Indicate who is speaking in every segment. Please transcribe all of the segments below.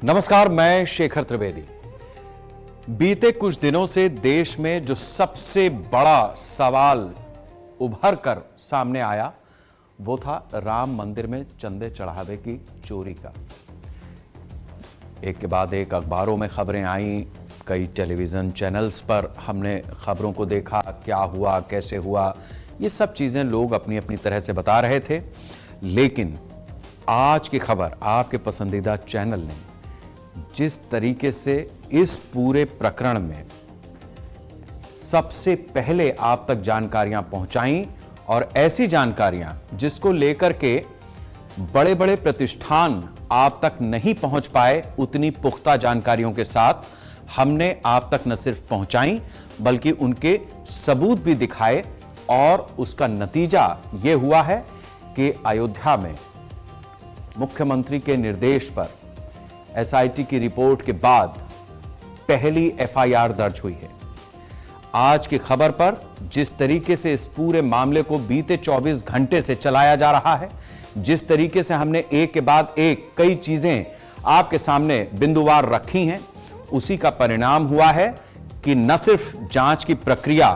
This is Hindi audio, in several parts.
Speaker 1: नमस्कार, मैं शेखर त्रिवेदी। बीते कुछ दिनों से देश में जो सबसे बड़ा सवाल उभर कर सामने आया वो था राम मंदिर में चंदे चढ़ावे की चोरी का। एक के बाद एक अखबारों में खबरें आई, कई टेलीविजन चैनल्स पर हमने खबरों को देखा, क्या हुआ, कैसे हुआ, ये सब चीजें लोग अपनी अपनी तरह से बता रहे थे। लेकिन आज की खबर आपके पसंदीदा चैनल ने जिस तरीके से इस पूरे प्रकरण में सबसे पहले आप तक जानकारियां पहुंचाई, और ऐसी जानकारियां जिसको लेकर के बड़े बड़े प्रतिष्ठान आप तक नहीं पहुंच पाए, उतनी पुख्ता जानकारियों के साथ हमने आप तक न सिर्फ पहुंचाई बल्कि उनके सबूत भी दिखाए। और उसका नतीजा यह हुआ है कि अयोध्या में मुख्यमंत्री के निर्देश पर एसआईटी की रिपोर्ट के बाद पहली एफआईआर दर्ज हुई है। आज की खबर पर जिस तरीके से इस पूरे मामले को बीते 24 घंटे से चलाया जा रहा है, जिस तरीके से हमने एक के बाद एक कई चीजें आपके सामने बिंदुवार रखी हैं, उसी का परिणाम हुआ है कि न सिर्फ जांच की प्रक्रिया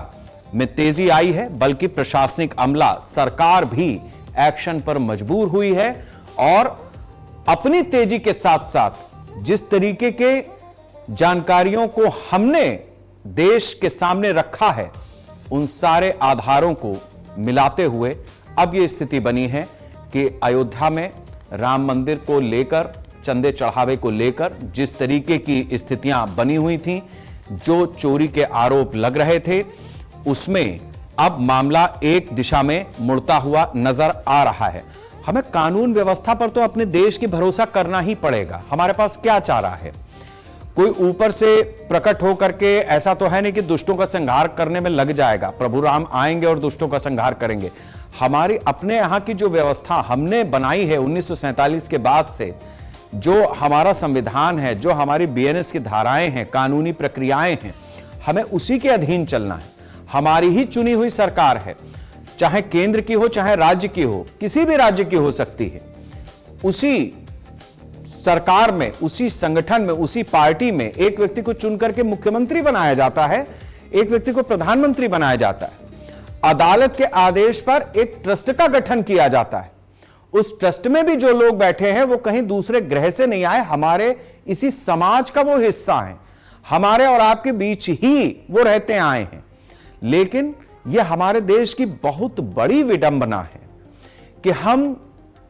Speaker 1: में तेजी आई है बल्कि प्रशासनिक अमला, सरकार भी एक्शन पर मजबूर हुई है। और अपनी तेजी के साथ साथ जिस तरीके के जानकारियों को हमने देश के सामने रखा है, उन सारे आधारों को मिलाते हुए अब यह स्थिति बनी है कि अयोध्या में राम मंदिर को लेकर, चंदे चढ़ावे को लेकर जिस तरीके की स्थितियां बनी हुई थीं, जो चोरी के आरोप लग रहे थे, उसमें अब मामला एक दिशा में मुड़ता हुआ नजर आ रहा है। हमें कानून व्यवस्था पर तो अपने देश की भरोसा करना ही पड़ेगा। हमारे पास क्या चारा है? कोई ऊपर से प्रकट होकर के ऐसा तो है नहीं कि दुष्टों का संहार करने में लग जाएगा, प्रभु राम आएंगे और दुष्टों का संहार करेंगे। हमारी अपने यहां की जो व्यवस्था हमने बनाई है 1947 के बाद से, जो हमारा संविधान है, जो हमारी बीएनएस की धाराएं हैं, कानूनी प्रक्रियाएं हैं, हमें उसी के अधीन चलना है। हमारी ही चुनी हुई सरकार है, चाहे केंद्र की हो चाहे राज्य की हो, किसी भी राज्य की हो सकती है। उसी सरकार में, उसी संगठन में, उसी पार्टी में एक व्यक्ति को चुन करके मुख्यमंत्री बनाया जाता है, एक व्यक्ति को प्रधानमंत्री बनाया जाता है। अदालत के आदेश पर एक ट्रस्ट का गठन किया जाता है। उस ट्रस्ट में भी जो लोग बैठे हैं वो कहीं दूसरे ग्रह से नहीं आए, हमारे इसी समाज का वो हिस्सा है, हमारे और आपके बीच ही वो रहते आए हैं। लेकिन यह हमारे देश की बहुत बड़ी विडंबना है कि हम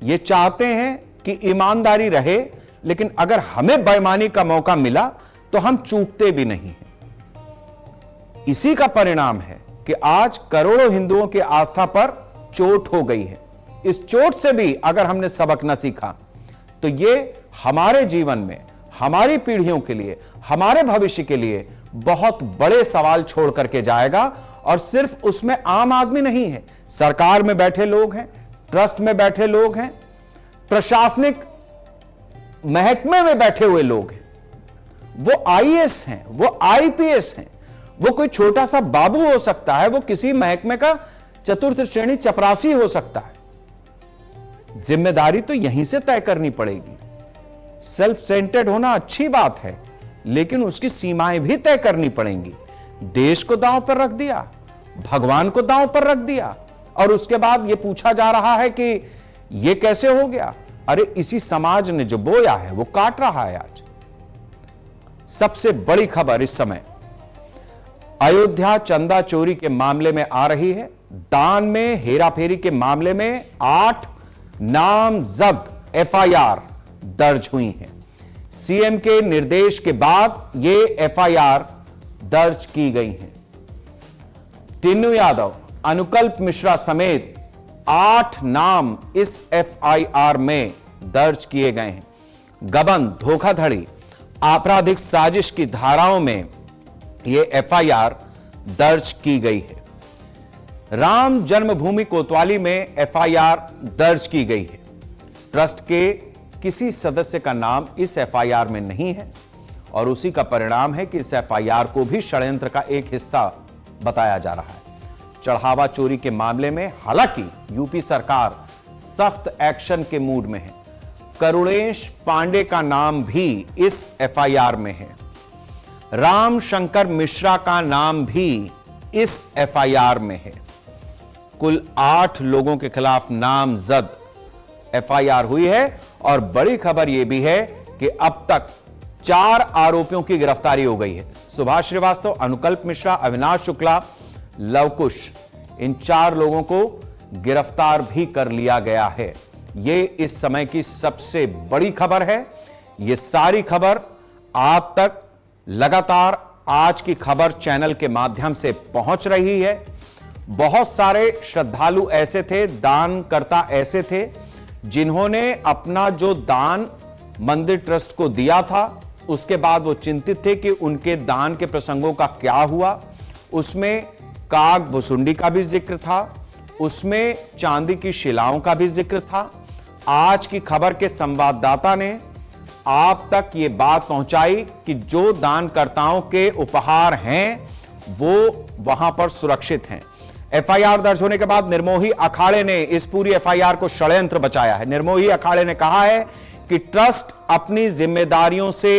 Speaker 1: ये चाहते हैं कि ईमानदारी रहे, लेकिन अगर हमें बेईमानी का मौका मिला तो हम चूकते भी नहीं हैं। इसी का परिणाम है कि आज करोड़ों हिंदुओं की आस्था पर चोट हो गई है। इस चोट से भी अगर हमने सबक न सीखा तो ये हमारे जीवन में, हमारी पीढ़ियों के लिए, हमारे भविष्य के लिए बहुत बड़े सवाल छोड़ करके जाएगा। और सिर्फ उसमें आम आदमी नहीं है, सरकार में बैठे लोग हैं, ट्रस्ट में बैठे लोग हैं, प्रशासनिक महकमे में बैठे हुए लोग हैं, वो आईएएस हैं, वो आईपीएस हैं, वो कोई छोटा सा बाबू हो सकता है, वो किसी महकमे का चतुर्थ श्रेणी चपरासी हो सकता है। जिम्मेदारी तो यहीं से तय करनी पड़ेगी। सेल्फ सेंटर्ड होना अच्छी बात है, लेकिन उसकी सीमाएं भी तय करनी पड़ेंगी। देश को दांव पर रख दिया, भगवान को दांव पर रख दिया, और उसके बाद यह पूछा जा रहा है कि यह कैसे हो गया। अरे इसी समाज ने जो बोया है वो काट रहा है। आज सबसे बड़ी खबर इस समय अयोध्या चंदा चोरी के मामले में आ रही है। दान में हेराफेरी के मामले में 8 नामजद एफआईआर दर्ज हुई हैं। सीएम के निर्देश के बाद ये एफआईआर दर्ज की गई हैं। टिन्नू यादव, अनुकल्प मिश्रा समेत 8 नाम इस एफआईआर में दर्ज किए गए हैं। गबन, धोखाधड़ी, आपराधिक साजिश की धाराओं में यह एफआईआर दर्ज की गई है। राम जन्मभूमि कोतवाली में एफआईआर दर्ज की गई है। ट्रस्ट के किसी सदस्य का नाम इस एफआईआर में नहीं है, और उसी का परिणाम है कि इस एफआईआर को भी षड्यंत्र का एक हिस्सा बताया जा रहा है। चढ़ावा चोरी के मामले में हालांकि यूपी सरकार सख्त एक्शन के मूड में है। करुणेश पांडे का नाम भी इस एफआईआर में है। राम शंकर मिश्रा का नाम भी इस एफआईआर में है। कुल 8 लोगों के खिलाफ नामजद एफआईआर हुई है और बड़ी खबर यह भी है कि अब तक 4 आरोपियों की गिरफ्तारी हो गई है। सुभाष श्रीवास्तव, अनुकल्प मिश्रा, अविनाश शुक्ला, लवकुश, इन 4 लोगों को गिरफ्तार भी कर लिया गया है। यह इस समय की सबसे बड़ी खबर है। यह सारी खबर आप तक लगातार आज की खबर चैनल के माध्यम से पहुंच रही है। बहुत सारे श्रद्धालु ऐसे थे, दानकर्ता ऐसे थे, जिन्होंने अपना जो दान मंदिर ट्रस्ट को दिया था, उसके बाद वो चिंतित थे कि उनके दान के प्रसंगों का क्या हुआ। उसमें काग भुसुंडी का भी जिक्र था, उसमें चांदी की शिलाओं का भी जिक्र था। आज की खबर के संवाददाता ने आप तक ये बात पहुंचाई कि जो दानकर्ताओं के उपहार हैं वो वहां पर सुरक्षित हैं। एफआईआर दर्ज होने के बाद निर्मोही अखाड़े ने इस पूरी एफआईआर को षड्यंत्र बताया है। निर्मोही अखाड़े ने कहा है कि ट्रस्ट अपनी जिम्मेदारियों से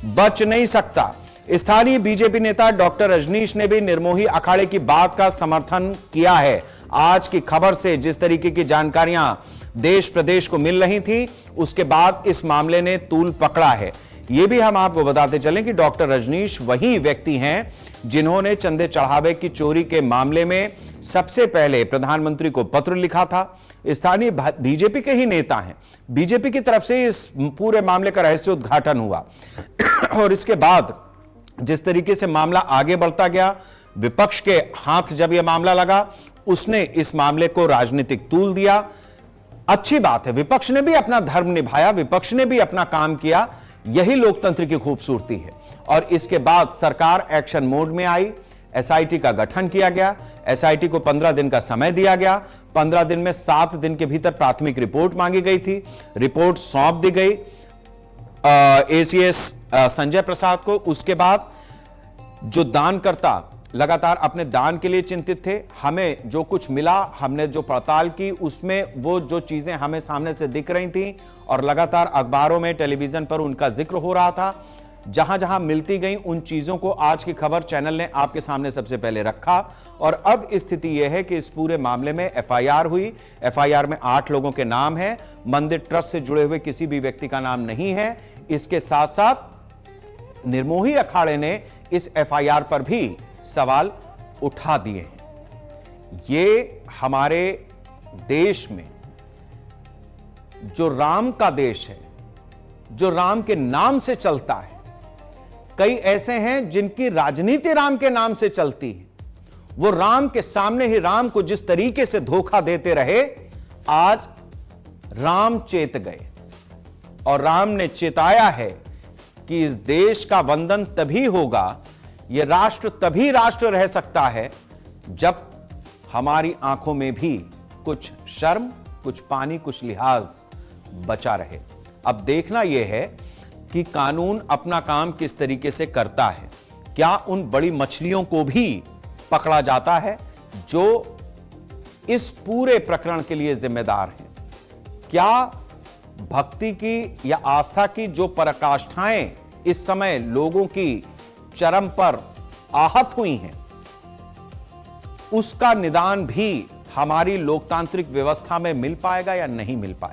Speaker 1: बच नहीं सकता। स्थानीय बीजेपी नेता डॉक्टर रजनीश ने भी निर्मोही अखाड़े की बात का समर्थन किया है। आज की खबर से जिस तरीके की जानकारियां देश प्रदेश को मिल रही थी, उसके बाद इस मामले ने तूल पकड़ा है। यह भी हम आपको बताते चलें कि डॉक्टर रजनीश वही व्यक्ति हैं जिन्होंने चंदे चढ़ावे की चोरी के मामले में सबसे पहले प्रधानमंत्री को पत्र लिखा था। स्थानीय बीजेपी के ही नेता हैं। बीजेपी की तरफ से इस पूरे मामले का रहस्य उद्घाटन हुआ और इसके बाद जिस तरीके से मामला आगे बढ़ता गया, विपक्ष के हाथ जब यह मामला लगा, उसने इस मामले को राजनीतिक तूल दिया। अच्छी बात है, विपक्ष ने भी अपना धर्म निभाया, विपक्ष ने भी अपना काम किया। यही लोकतंत्र की खूबसूरती है। और इसके बाद सरकार एक्शन मोड में आई, एसआईटी का गठन किया गया। एसआईटी को 15 दिन का समय दिया गया। 15 दिन में 7 दिन के भीतर प्राथमिक रिपोर्ट मांगी गई थी। रिपोर्ट सौंप दी गई एसीएस संजय प्रसाद को। उसके बाद जो दानकर्ता लगातार अपने दान के लिए चिंतित थे, हमें जो कुछ मिला, हमने जो पड़ताल की, उसमें वो जो चीजें हमें सामने से दिख रही थी और लगातार अखबारों में, टेलीविजन पर उनका जिक्र हो रहा था, जहां जहां मिलती गई उन चीजों को आज की खबर चैनल ने आपके सामने सबसे पहले रखा। और अब स्थिति यह है कि इस पूरे मामले में एफआईआर हुई। एफआईआर में 8 लोगों के नाम हैं। मंदिर ट्रस्ट से जुड़े हुए किसी भी व्यक्ति का नाम नहीं है। इसके साथ साथ निर्मोही अखाड़े ने इस एफआईआर पर भी सवाल उठा दिए हैं। ये हमारे देश में जो राम का देश है, जो राम के नाम से चलता है, कई ऐसे हैं जिनकी राजनीति राम के नाम से चलती है। वो राम के सामने ही राम को जिस तरीके से धोखा देते रहे, आज राम चेत गए और राम ने चेताया है कि इस देश का वंदन तभी होगा, यह राष्ट्र तभी राष्ट्र रह सकता है जब हमारी आंखों में भी कुछ शर्म, कुछ पानी, कुछ लिहाज बचा रहे। अब देखना यह है कि कानून अपना काम किस तरीके से करता है। क्या उन बड़ी मछलियों को भी पकड़ा जाता है जो इस पूरे प्रकरण के लिए जिम्मेदार हैं? क्या भक्ति की या आस्था की जो पराकाष्ठाएं इस समय लोगों की चरम पर आहत हुई हैं, उसका निदान भी हमारी लोकतांत्रिक व्यवस्था में मिल पाएगा या नहीं मिल पाएगा?